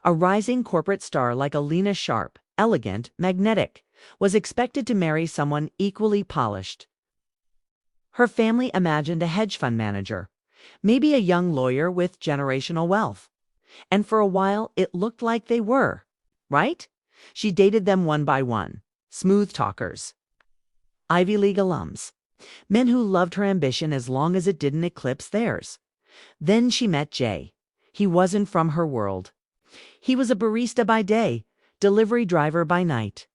A rising corporate star like Alina Sharp, elegant, magnetic, was expected to marry someone equally polished. Her family imagined a hedge fund manager, maybe a young lawyer with generational wealth. And for a while, it looked like they were, right? She dated them one by one, smooth talkers, Ivy League alums, men who loved her ambition as long as it didn't eclipse theirs. Then she met Jay. He wasn't from her world. He was a barista by day, delivery driver by night.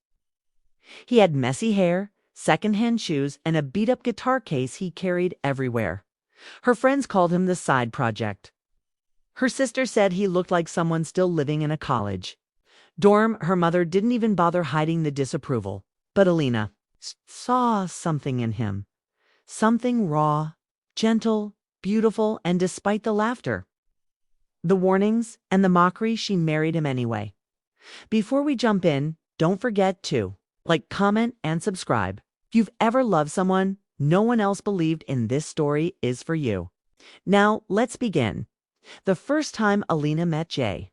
He had messy hair, secondhand shoes, and a beat-up guitar case he carried everywhere. Her friends called him the side project. Her sister said he looked like someone still living in a college dorm. Her mother didn't even bother hiding the disapproval. But Alina saw something in him. Something raw, gentle, beautiful, and despite the laughter, the warnings, and the mockery, she married him anyway. Before we jump in, don't forget to like, comment, and subscribe. If you've ever loved someone no one else believed in, this story is for you. Now, let's begin. The first time Alina met Jay.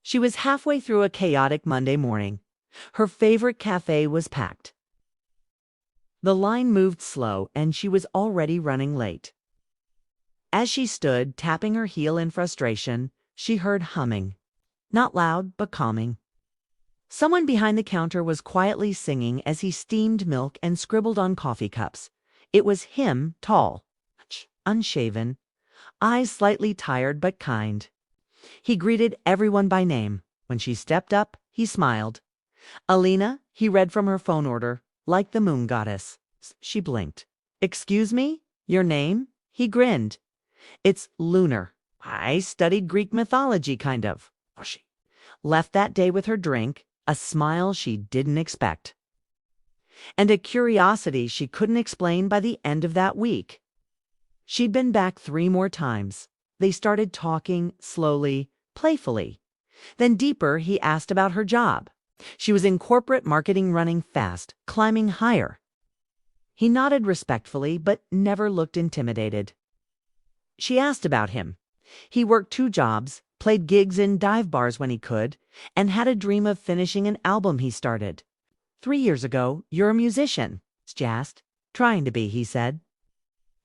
She was halfway through a chaotic Monday morning. Her favorite cafe was packed. The line moved slow, and she was already running late. As she stood, tapping her heel in frustration, she heard humming. Not loud, but calming. Someone behind the counter was quietly singing as he steamed milk and scribbled on coffee cups. It was him, tall, unshaven, eyes slightly tired but kind. He greeted everyone by name. When she stepped up, he smiled. Alina, he read from her phone order, like the moon goddess. She blinked. Excuse me? Your name? He grinned. It's Lunar. I studied Greek mythology, kind of. She left that day with her drink, a smile she didn't expect, and a curiosity she couldn't explain by the end of that week. She'd been back 3 more times. They started talking slowly, playfully. Then deeper, he asked about her job. She was in corporate marketing, running fast, climbing higher. He nodded respectfully, but never looked intimidated. She asked about him. He worked 2 jobs, played gigs in dive bars when he could, and had a dream of finishing an album he started. 3 years ago, you're a musician, she asked. Trying to be, he said.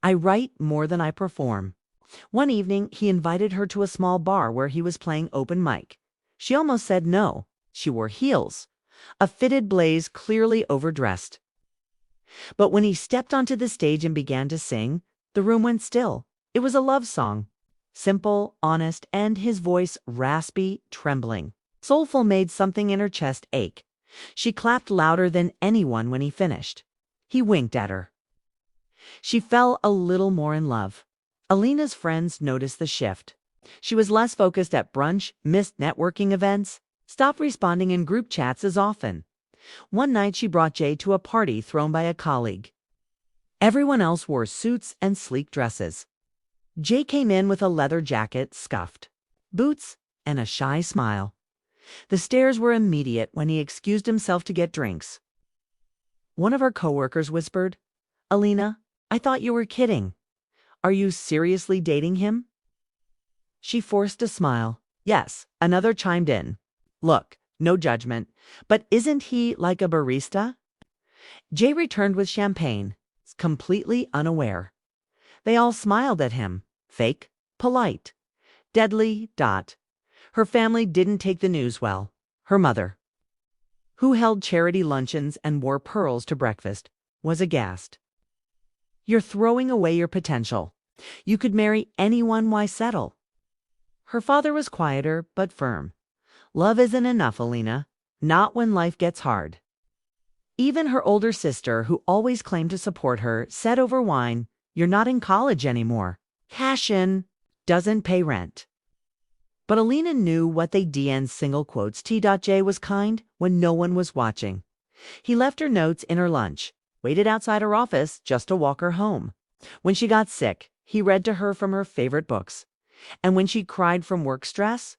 I write more than I perform. One evening, he invited her to a small bar where he was playing open mic. She almost said no. She wore heels, a fitted blaze clearly overdressed. But when he stepped onto the stage and began to sing, the room went still. It was a love song. Simple, honest, and his voice raspy, trembling. Soulful, made something in her chest ache. She clapped louder than anyone when he finished. He winked at her. She fell a little more in love. Alina's friends noticed the shift. She was less focused at brunch, missed networking events, stopped responding in group chats as often. One night she brought Jay to a party thrown by a colleague. Everyone else wore suits and sleek dresses. Jay came in with a leather jacket, scuffed boots, and a shy smile. The stares were immediate when he excused himself to get drinks. One of her coworkers whispered, Alina, I thought you were kidding. Are you seriously dating him? She forced a smile. Yes, another chimed in. Look, no judgment, but isn't he like a barista? Jay returned with champagne, completely unaware. They all smiled at him. Fake, polite, deadly. Her family didn't take the news well. Her mother, who held charity luncheons and wore pearls to breakfast, was aghast. You're throwing away your potential. You could marry anyone, why settle? Her father was quieter but firm. Love isn't enough, Alina. Not when life gets hard. Even her older sister, who always claimed to support her, said over wine, You're not in college anymore. Cash in doesn't pay rent. But Alina knew what they DN's single quotes. T.J was kind when no one was watching. He left her notes in her lunch, waited outside her office just to walk her home. When she got sick, he read to her from her favorite books. And when she cried from work stress,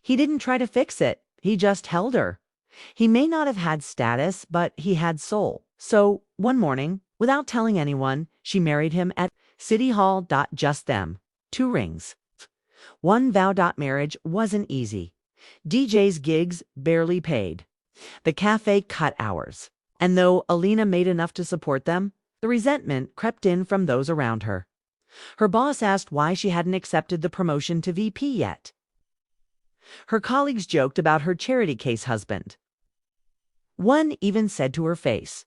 he didn't try to fix it. He just held her. He may not have had status, but he had soul. So one morning, without telling anyone, she married him at City Hall. Just them. 2 rings. One vow. Marriage wasn't easy. DJ's gigs barely paid. The cafe cut hours. And though Alina made enough to support them, the resentment crept in from those around her. Her boss asked why she hadn't accepted the promotion to VP yet. Her colleagues joked about her charity case husband. One even said to her face,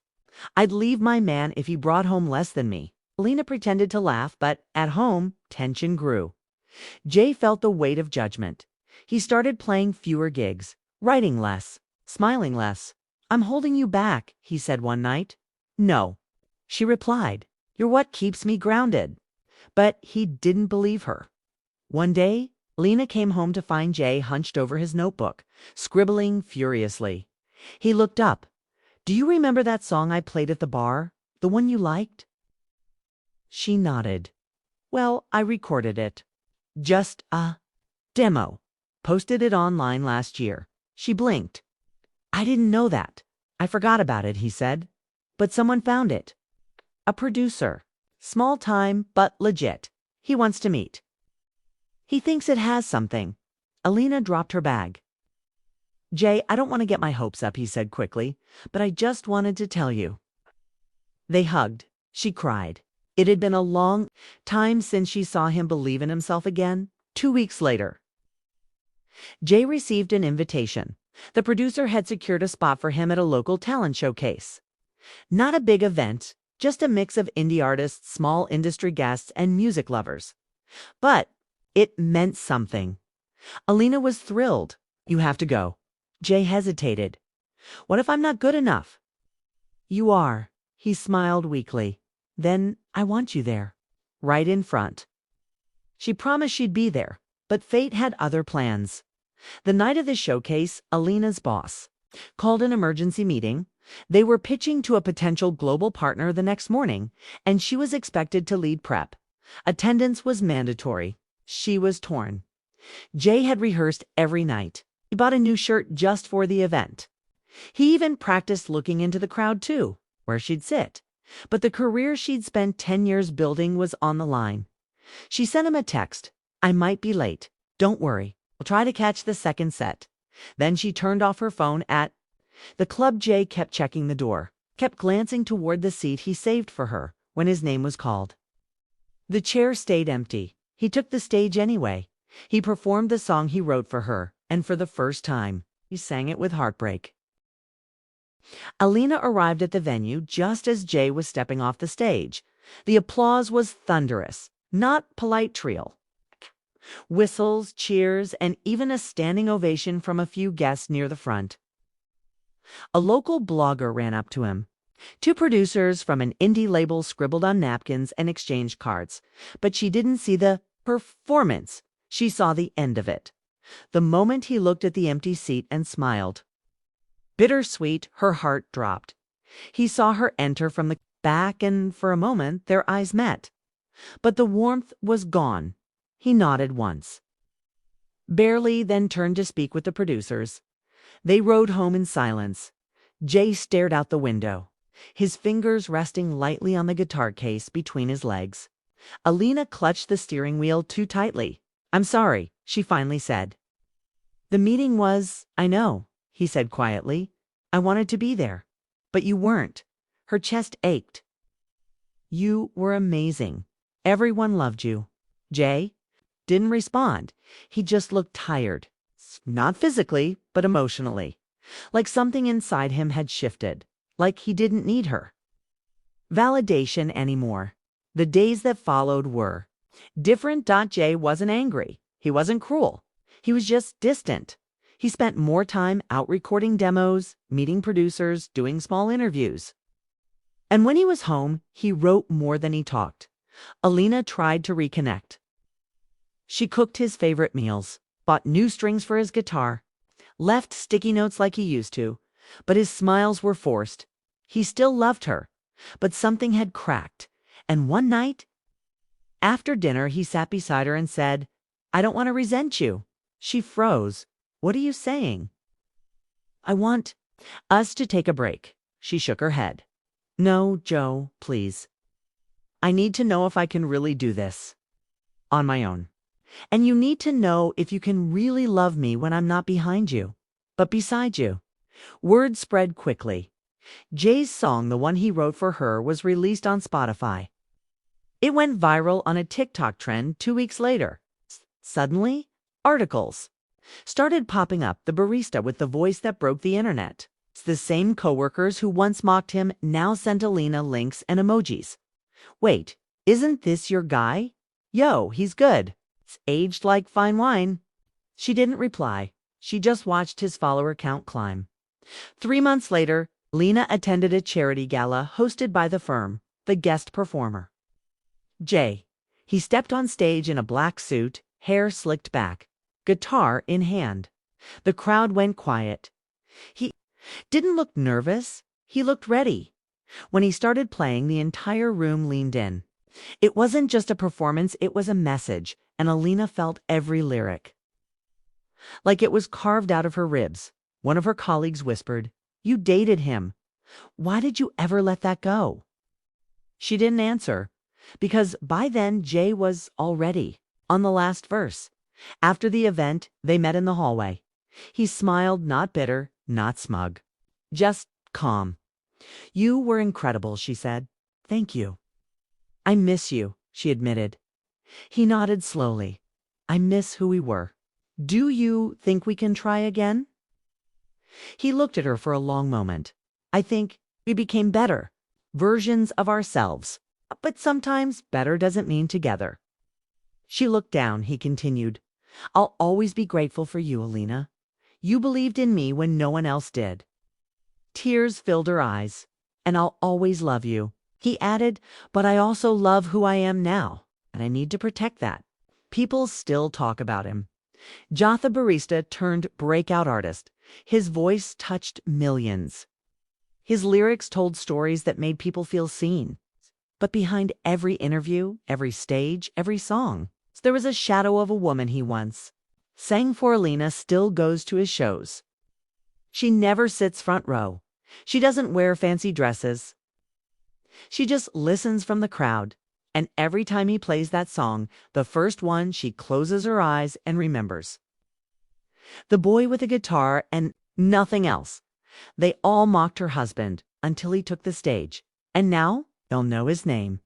"I'd leave my man if he brought home less than me." Alina pretended to laugh, but at home, tension grew. Jay felt the weight of judgment. He started playing fewer gigs, writing less, smiling less. "I'm holding you back," he said one night. "No," she replied. "You're what keeps me grounded." But he didn't believe her. One day, Lena came home to find Jay hunched over his notebook, scribbling furiously. He looked up. "Do you remember that song I played at the bar? The one you liked?" She nodded. "Well, I recorded it. Just a demo. Posted it online last year." She blinked. "I didn't know that. I forgot about it," he said. "But someone found it. A producer. Small time, but legit. He wants to meet. He thinks it has something." Alina dropped her bag. "Jay, I don't want to get my hopes up," he said quickly, "but I just wanted to tell you." They hugged. She cried. It had been a long time since she saw him believe in himself again. 2 weeks later, Jay received an invitation. The producer had secured a spot for him at a local talent showcase. Not a big event, just a mix of indie artists, small industry guests, and music lovers. But it meant something. Alina was thrilled. "You have to go." Jay hesitated. "What if I'm not good enough?" "You are." He smiled weakly. "Then I want you there, right in front." She promised she'd be there, but fate had other plans. The night of the showcase, Alina's boss called an emergency meeting. They were pitching to a potential global partner the next morning, and she was expected to lead prep. Attendance was mandatory. She was torn. Jay had rehearsed every night. He bought a new shirt just for the event. He even practiced looking into the crowd too, where she'd sit. But the career she'd spent 10 years building was on the line. She sent him a text. "I might be late. Don't worry. I'll try to catch the second set." Then she turned off her phone at the club. Jay kept checking the door, kept glancing toward the seat he saved for her when his name was called. The chair stayed empty. He took the stage anyway. He performed the song he wrote for her, and for the first time, he sang it with heartbreak. Alina arrived at the venue just as Jay was stepping off the stage. The applause was thunderous, not polite trill. Whistles, cheers, and even a standing ovation from a few guests near the front. A local blogger ran up to him. 2 producers from an indie label scribbled on napkins and exchanged cards, but she didn't see the performance. She saw the end of it. The moment he looked at the empty seat and smiled. Bittersweet, her heart dropped. He saw her enter from the back, and for a moment their eyes met. But the warmth was gone. He nodded once. Barely, then turned to speak with the producers. They rode home in silence. Jay stared out the window, his fingers resting lightly on the guitar case between his legs. Alina clutched the steering wheel too tightly. "I'm sorry," she finally said. "The meeting was, I know," he said quietly. "I wanted to be there, but you weren't." Her chest ached. "You were amazing. Everyone loved you." Jay didn't respond. He just looked tired. Not physically, but emotionally. Like something inside him had shifted. Like he didn't need her validation anymore. The days that followed were different. Jay wasn't angry. He wasn't cruel. He was just distant. He spent more time out recording demos, meeting producers, doing small interviews. And when he was home, he wrote more than he talked. Alina tried to reconnect. She cooked his favorite meals, bought new strings for his guitar, left sticky notes like he used to, but his smiles were forced. He still loved her, but something had cracked. And one night, after dinner, he sat beside her and said, "I don't want to resent you." She froze. "What are you saying?" "I want us to take a break." She shook her head. "No, Joe, please. I need to know if I can really do this on my own." And you need to know if you can really love me when I'm not behind you, but beside you. Word spread quickly. Jay's song, the one he wrote for her, was released on Spotify. It went viral on a TikTok trend 2 weeks later. Suddenly, articles started popping up. The barista with the voice that broke the internet. The same coworkers who once mocked him now sent Alina links and emojis. Wait, isn't this your guy? Yo, he's good. It's aged like fine wine. She didn't reply. She just watched his follower count climb. 3 months later, Lena attended a charity gala hosted by the firm, the guest performer. Jay. He stepped on stage in a black suit, hair slicked back, guitar in hand. The crowd went quiet. He didn't look nervous. He looked ready. When he started playing, the entire room leaned in. It wasn't just a performance, it was a message, and Alina felt every lyric. Like it was carved out of her ribs. One of her colleagues whispered, "You dated him. Why did you ever let that go?" She didn't answer, because by then Jay was already on the last verse. After the event, they met in the hallway. He smiled, not bitter, not smug, just calm. "You were incredible," she said. "Thank you." "I miss you," she admitted. He nodded slowly. "I miss who we were. Do you think we can try again?" He looked at her for a long moment. "I think we became better versions of ourselves. But sometimes better doesn't mean together." She looked down. He continued, "I'll always be grateful for you, Alina. You believed in me when no one else did." Tears filled her eyes. "And I'll always love you," he added, "but I also love who I am now, and I need to protect that." People still talk about him. Jotha Barista turned breakout artist. His voice touched millions. His lyrics told stories that made people feel seen. But behind every interview, every stage, every song, there was a shadow of a woman he once sang for. Alina still goes to his shows. She never sits front row. She doesn't wear fancy dresses. She just listens from the crowd. And every time he plays that song, the first one, she closes her eyes and remembers. The boy with the guitar and nothing else. They all mocked her husband until he took the stage. And now they'll know his name.